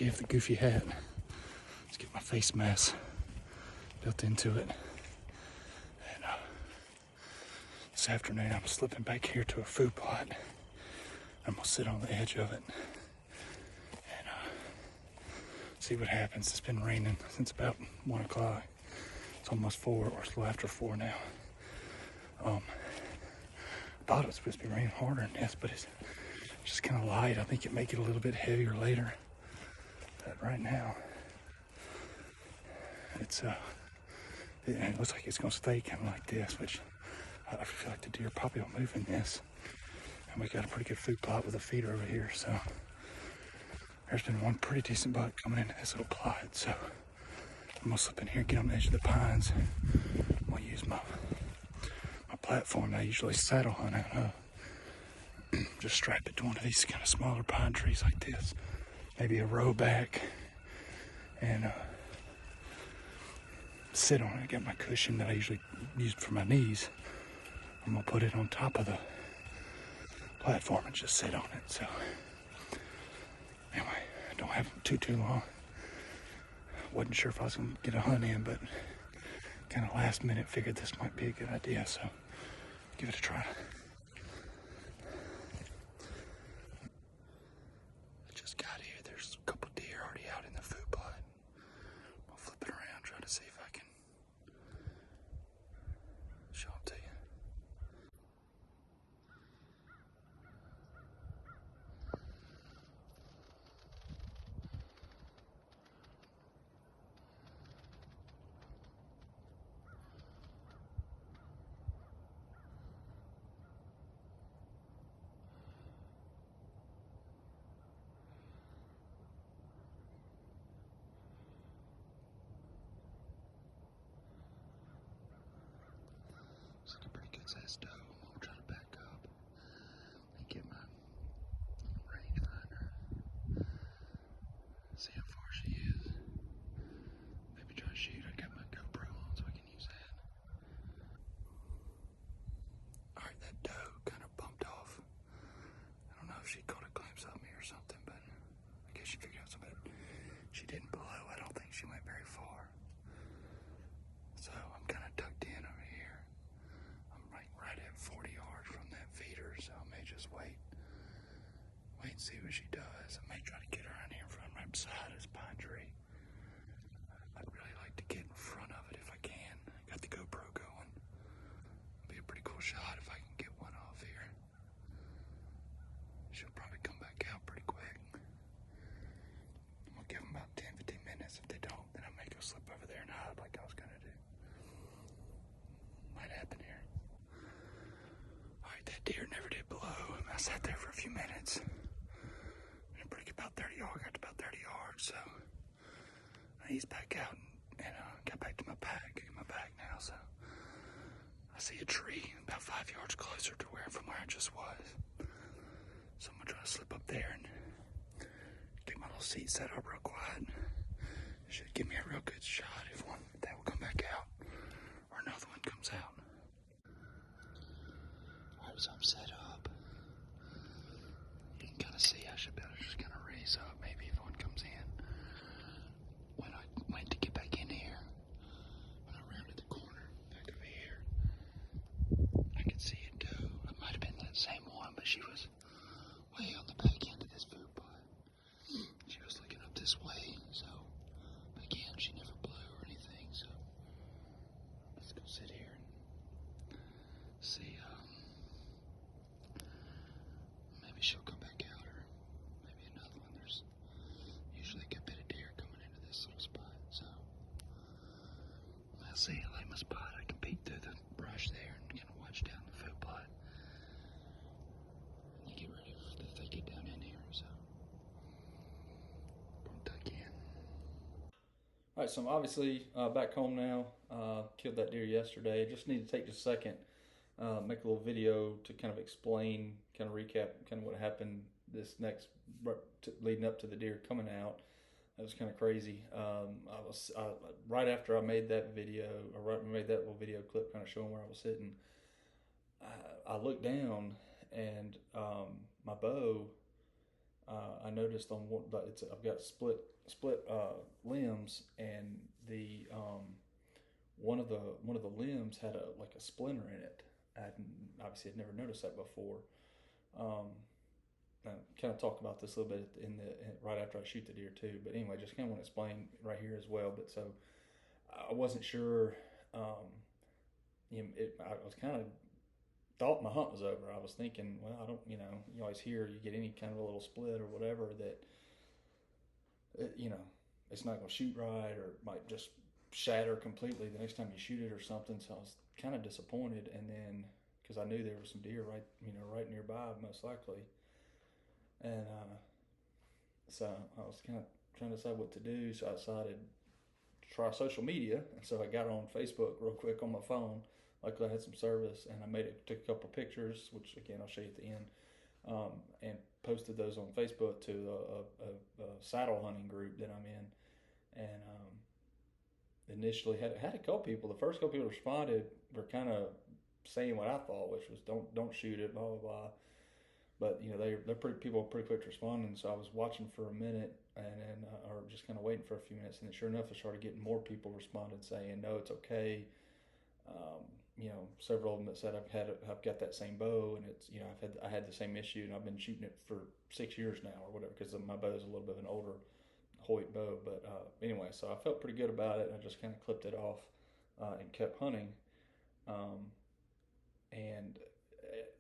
forgive the goofy hat. Let's get my face mask built into it. And this afternoon I'm slipping back here to a food plot. I'm gonna sit on the edge of it and see what happens. It's been raining since about 1 o'clock. It's almost 4, or it's a little after 4 now. I thought it was supposed to be raining harder than this, but it's just kind of light. I think it may get a little bit heavier later. But right now, it looks like it's gonna stay kind of like this, which I feel like the deer probably will move in this. And we got a pretty good food plot with a feeder over here, so there's been one pretty decent buck coming into this little plot. So I'm gonna slip in here and get on the edge of the pines. I'm gonna use my platform I usually saddle hunt out of. Just strap it to one of these kind of smaller pine trees like this, maybe a row back, and sit on it. I got my cushion that I usually use for my knees. I'm gonna put it on top of the platform and just sit on it. So anyway, I don't have too long. Wasn't sure if I was gonna get a hunt in, but kind of last minute figured this might be a good idea, so give it a try. I just got here. There's a couple deer already out in the food plot. I'll flip it around, try to see if I can show them to you. Looks like a pretty good sized doe. I'm gonna try to back up and get my rangefinder. See how far she is. Maybe try to shoot. I got my GoPro on so I can use that. Alright, that doe kind of bumped off. I don't know if she caught a glimpse of me or something, but I guess she figured out something. She didn't blow. I don't think she went very far. So I'm kind of tucked in over here. I'm like right at 40 yards from that feeder, so I may just wait and see what she does. I may try to get her around here in front, right beside this pine tree. I'd really like to get in front of it if I can. Got the GoPro going. Be a pretty cool shot if I can get one off here. She'll probably come back out pretty quick. I'm gonna give them about 10-15 minutes. If they don't, then I may go slip over there and hide like I was gonna do. Might happen here. Alright, that deer never did blow. I sat there for a few minutes. And pretty about 30 yards, got to about 30 yards, so I eased back out and got back to my pack. Got my bag now, so I see a tree about 5 yards closer to from where I just was. So I'm gonna try to slip up there and get my little seat set up real quiet. It should give me a real good shot if that will come back out or another one comes out. Alright, so I'm set up. You can kind of see I should be able to just kind of raise up maybe if one comes in. When I went to get back in here, when I rounded the corner back over here, I could see a doe. It might have been that same one, but she was way on the back end of this food plot. She was looking up this way, so again, she never blew or anything, so let's go sit here and see. Maybe she'll come back out, or maybe another one. There's usually a good bit of deer coming into this little spot, so I'll see. I like my spot. I can peek through the brush there and kind of watch down the food plot. And you get ready if they get down in here, so don't tuck in. All right, so I'm obviously back home now. Killed that deer yesterday. Just need to take just a second, make a little video to kind of explain, kind of recap, kind of what happened this next leading up to the deer coming out. That was kind of crazy. I was right after I made that video, or right made that little video clip, kind of showing where I was sitting. I looked down and my bow I noticed on one, but I've got split limbs, and the one of the limbs had a splinter in it. Obviously had never noticed that before. Um, I kind of talk about this a little bit right after I shoot the deer too. But anyway, just kind of want to explain right here as well. But so I wasn't sure. I was kind of thought my hunt was over. I was thinking, well, I don't, you always hear you get any kind of a little split or whatever that, it's not going to shoot right or might just shatter completely the next time you shoot it or something. So I was kind of disappointed. And then, because I knew there was some deer right nearby, most likely. And so I was kind of trying to decide what to do. So I decided to try social media. And so I got on Facebook real quick on my phone. Luckily, I had some service, and I took a couple pictures, which again I'll show you at the end, and posted those on Facebook to a saddle hunting group that I'm in. And initially had a couple people. The first couple people responded were kind of saying what I thought, which was don't shoot it, blah blah blah. But people are pretty quick to responding. So I was watching for a minute, and then or just kind of waiting for a few minutes, and then sure enough, I started getting more people responding saying no, it's okay. Several of them that said I've got that same bow, and it's I had the same issue, and I've been shooting it for 6 years now or whatever, because my bow is a little bit of an older Hoyt bow. But anyway, so I felt pretty good about it. I just kind of clipped it off and kept hunting, and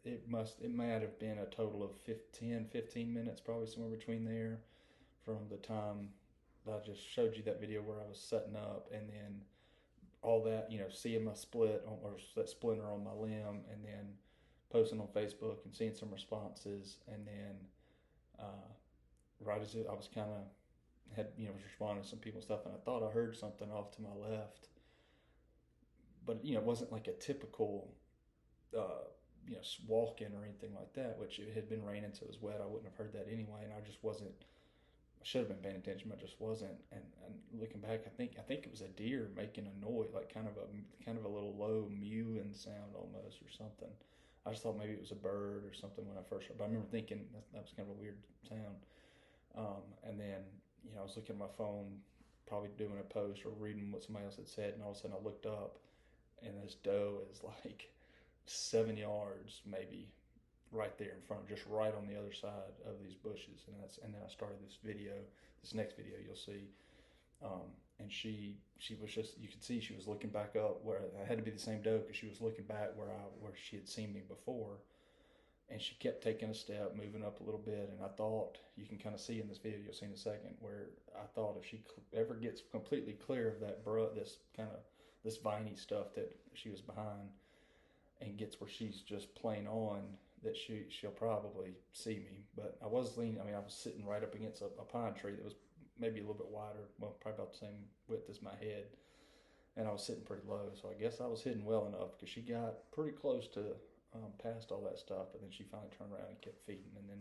it might have been a total of 15 minutes, probably somewhere between there, from the time that I just showed you that video where I was setting up, and then all that, seeing my split or that splinter on my limb, and then posting on Facebook and seeing some responses, and then right as I was kind of was responding to some people and stuff, and I thought I heard something off to my left, but it wasn't like a typical walk in or anything like that, which it had been raining, so it was wet. I wouldn't have heard that anyway, and I just wasn't. I should have been paying attention, but I just wasn't. And looking back, I think it was a deer making a noise, like kind of a little low mewing sound almost, or something. I just thought maybe it was a bird or something when I first heard. But I remember thinking that was kind of a weird sound. And then I was looking at my phone, probably doing a post or reading what somebody else had said, and all of a sudden I looked up, and this doe is like 7 yards maybe right there in front, just right on the other side of these bushes. And then I started this next video you'll see, and she was just, you could see she was looking back up where I had to be the same doe, because she was looking back where she had seen me before, and she kept taking a step, moving up a little bit. And I thought, you can kind of see in this video you'll see in a second, where I thought if she ever gets completely clear of that this viney stuff that she was behind, and gets where she's just plain on, that she'll probably see me. But I was leaning. I was sitting right up against a pine tree that was maybe a little bit wider, well, probably about the same width as my head, and I was sitting pretty low. So I guess I was hidden well enough, because she got pretty close to past all that stuff, but then she finally turned around and kept feeding. And then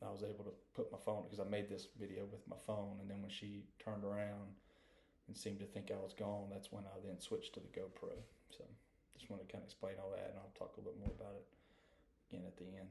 I was able to put my phone, because I made this video with my phone, and then when she turned around and seemed to think I was gone, that's when I then switched to the GoPro. So just want to kind of explain all that, and I'll talk a little bit more about it again at the end.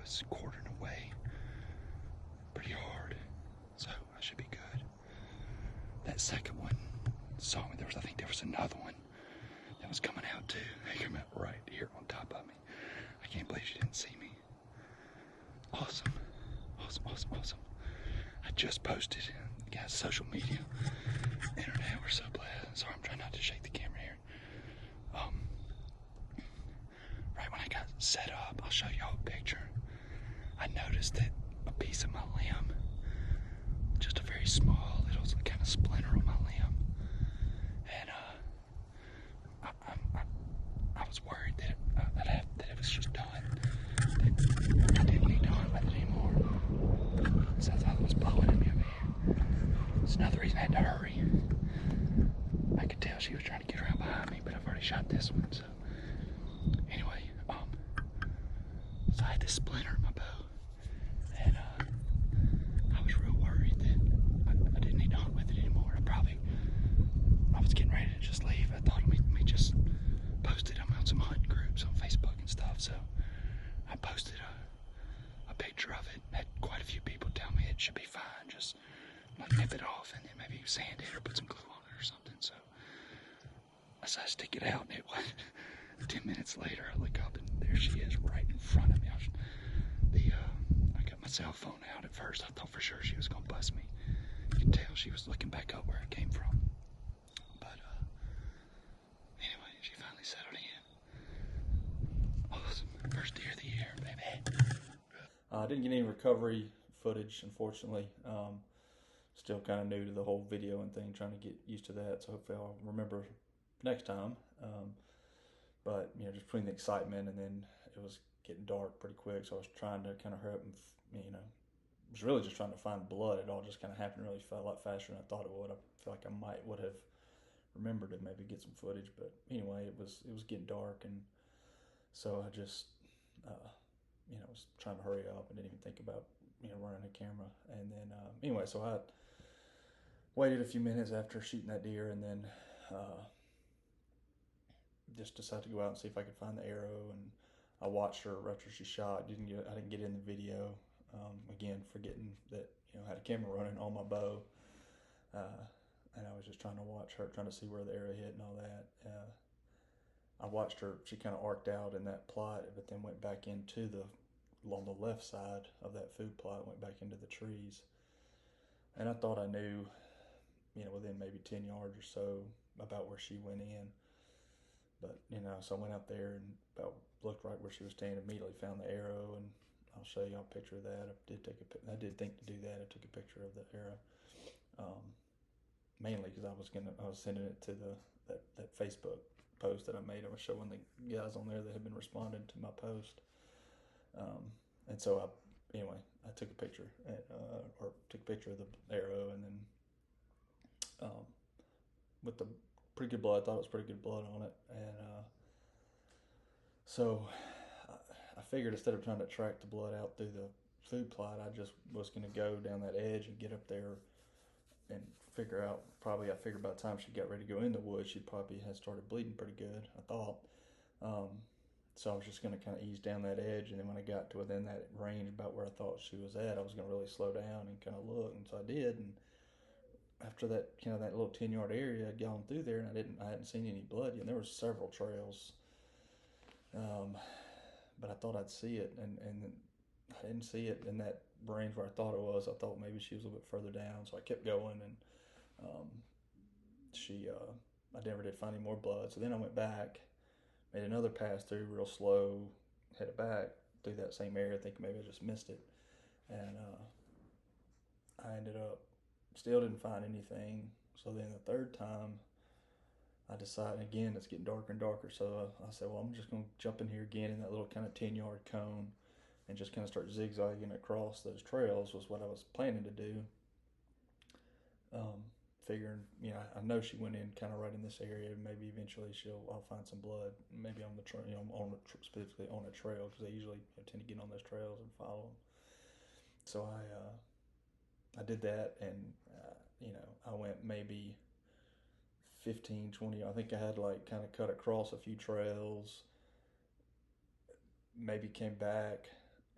was quartering away pretty hard, so I should be good. That second one saw me. I think there was another one that was coming out too. They came out right here on top of me. I can't believe she didn't see me. Awesome. Awesome, awesome, awesome. I just posted, guys, social media, internet, we're so blessed. Sorry, I'm trying not to shake the camera here. Right when I got set up, I'll show y'all a picture. I noticed that a piece of my limb, just a very small little kind of splinter on my limb, and I was worried that it was just done. That I didn't need to hunt with it anymore. So I thought it was blowing at me over here. It's another reason I had to hurry. I could tell she was trying to get around behind me, but I've already shot this one, so. Anyway, so I had this splinter in my bow, and I was real worried that I didn't need to hunt with it anymore. I was getting ready to just leave. I thought, let me just post it. I'm on some hunting groups on Facebook and stuff, so I posted a picture of it. Had quite a few people tell me it should be fine, just like nip it off and then maybe sand it or put some glue on it or something. So I decided to stick it out, and it was 10 minutes later. I look up and there she is, right in front of me. I got my cell phone out at first. I thought for sure she was gonna bust me. You can tell she was looking back up where it came from. But anyway, she finally settled in. Awesome, first deer of the year, baby. I didn't get any recovery footage, unfortunately. Still kind of new to the whole video and thing, trying to get used to that. So hopefully I'll remember next time. But you know, just between the excitement and then it was getting dark pretty quick, so I was trying to kind of hurry up and was really just trying to find blood. It all just kind of happened really a lot faster than I thought it would. I feel like I would have remembered to maybe get some footage, but anyway, it was getting dark, and so I just was trying to hurry up and didn't even think about running a camera. And then anyway, so I waited a few minutes after shooting that deer, and then just decided to go out and see if I could find the arrow. And I watched her after she shot. I didn't get in the video. Again, forgetting that I had a camera running on my bow, and I was just trying to watch her, trying to see where the arrow hit and all that. I watched her. She kind of arced out in that plot, but then went back along the left side of that food plot, went back into the trees. And I thought I knew, within maybe 10 yards or so about where she went in. But, so I went out there and looked right where she was standing, immediately found the arrow, and I'll show you a picture of that. I did think to do that. I took a picture of the arrow, mainly because I was sending it to that Facebook post that I made. I was showing the guys on there that had been responding to my post. And so I took a picture, or took a picture of the arrow, and then with the pretty good blood. I thought it was pretty good blood on it, and so I figured instead of trying to track the blood out through the food plot, I just was going to go down that edge and get up there and figure out. I figured by the time she got ready to go in the woods, she probably had started bleeding pretty good, I thought. So I was just going to kind of ease down that edge, and then when I got to within that range about where I thought she was at, I was going to really slow down and kind of look, and so I did. And after that, that little 10-yard area, I'd gone through there, and I hadn't seen any blood yet. And there were several trails, but I thought I'd see it, and I didn't see it in that range where I thought it was. I thought maybe she was a little bit further down, so I kept going, and I never did find any more blood. So then I went back, made another pass through real slow, headed back through that same area, thinking maybe I just missed it. And I ended up, still didn't find anything. So then the third time, I decided, again, it's getting darker and darker. So I said, well, I'm just going to jump in here again in that little kind of 10-yard cone and just kind of start zigzagging across those trails was what I was planning to do. Figuring, I know she went in kind of right in this area. Maybe eventually I'll find some blood, maybe on the trail, specifically on a trail, because they usually tend to get on those trails and follow them. So I did that, and I went maybe 15, 20. I think I had kind of cut across a few trails. Maybe came back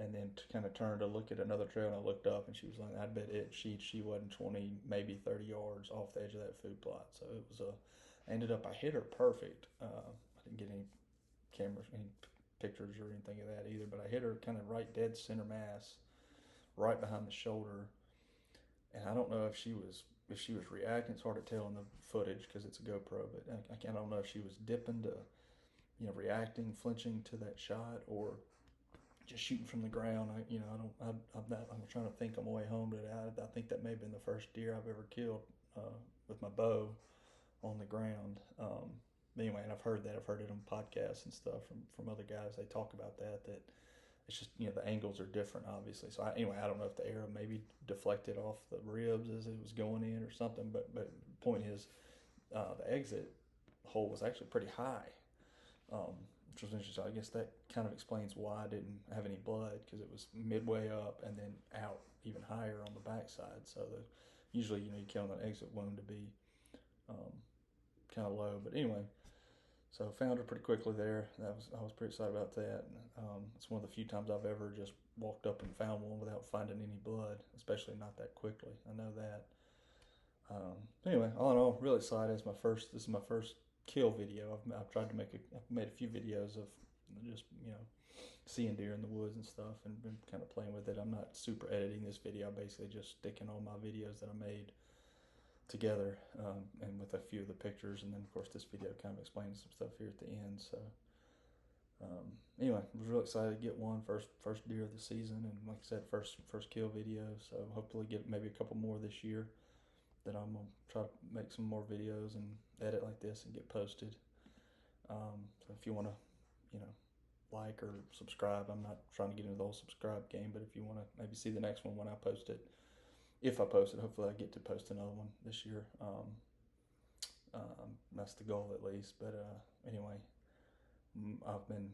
and then kind of turned to look at another trail, and I looked up, and she was like, I bet she wasn't 20, maybe 30 yards off the edge of that food plot. So it was ended up, I hit her perfect. I didn't get any cameras, any pictures or anything of that either, but I hit her kind of right dead center mass, right behind the shoulder. And I don't know if she was reacting. It's hard to tell in the footage because it's a GoPro, but I don't know if she was dipping to, reacting, flinching to that shot, or just shooting from the ground. I'm trying to think on my way home today. I think that may have been the first deer I've ever killed with my bow on the ground. Anyway, and I've heard it on podcasts and stuff from other guys. They talk about that it's just, the angles are different, obviously. So anyway, I don't know if the arrow maybe deflected off the ribs as it was going in or something. But point is, the exit hole was actually pretty high, which was interesting. I guess that kind of explains why I didn't have any blood, because it was midway up and then out even higher on the backside. So usually, you count an exit wound to be kind of low. But anyway, so found her pretty quickly there. I was pretty excited about that. It's one of the few times I've ever just walked up and found one without finding any blood, especially not that quickly. I know that. Anyway, all in all, really excited. This is my first kill video. I've tried to I've made a few videos of just seeing deer in the woods and stuff, and been kind of playing with it. I'm not super editing this video. I'm basically just sticking all my videos that I made together, and with a few of the pictures, and then of course this video kind of explains some stuff here at the end. So anyway, I was really excited to get one first deer of the season, and like I said, first kill video. So hopefully get maybe a couple more this year that I'm gonna try to make some more videos and edit like this and get posted. So if you want to, like or subscribe, I'm not trying to get into the whole subscribe game, but if you want to maybe see the next one when I post it, if I post it, hopefully I get to post another one this year. That's the goal, at least. But anyway, I've been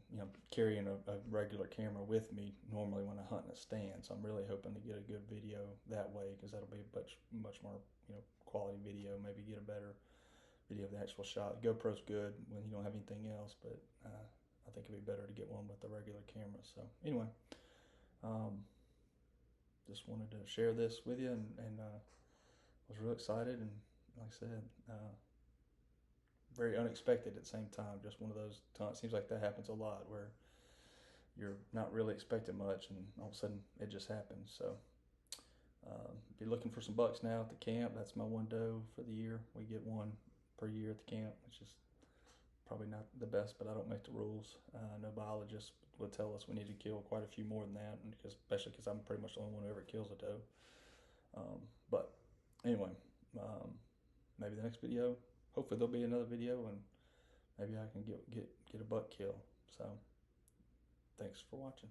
carrying a regular camera with me normally when I hunt in a stand, so I'm really hoping to get a good video that way, because that'll be much more quality video. Maybe get a better video of the actual shot. GoPro's good when you don't have anything else, but I think it'd be better to get one with the regular camera. So anyway, just wanted to share this with you, and was real excited, and like I said, very unexpected at the same time. Just one of those times. Seems like that happens a lot, where you're not really expecting much, and all of a sudden it just happens. So be looking for some bucks now at the camp. That's my one doe for the year. We get one per year at the camp, which is probably not the best, but I don't make the rules. No biologist would tell us we need to kill quite a few more than that, and especially because I'm pretty much the only one who ever kills a doe. But anyway, maybe the next video, hopefully there'll be another video, and maybe I can get a buck kill. So thanks for watching.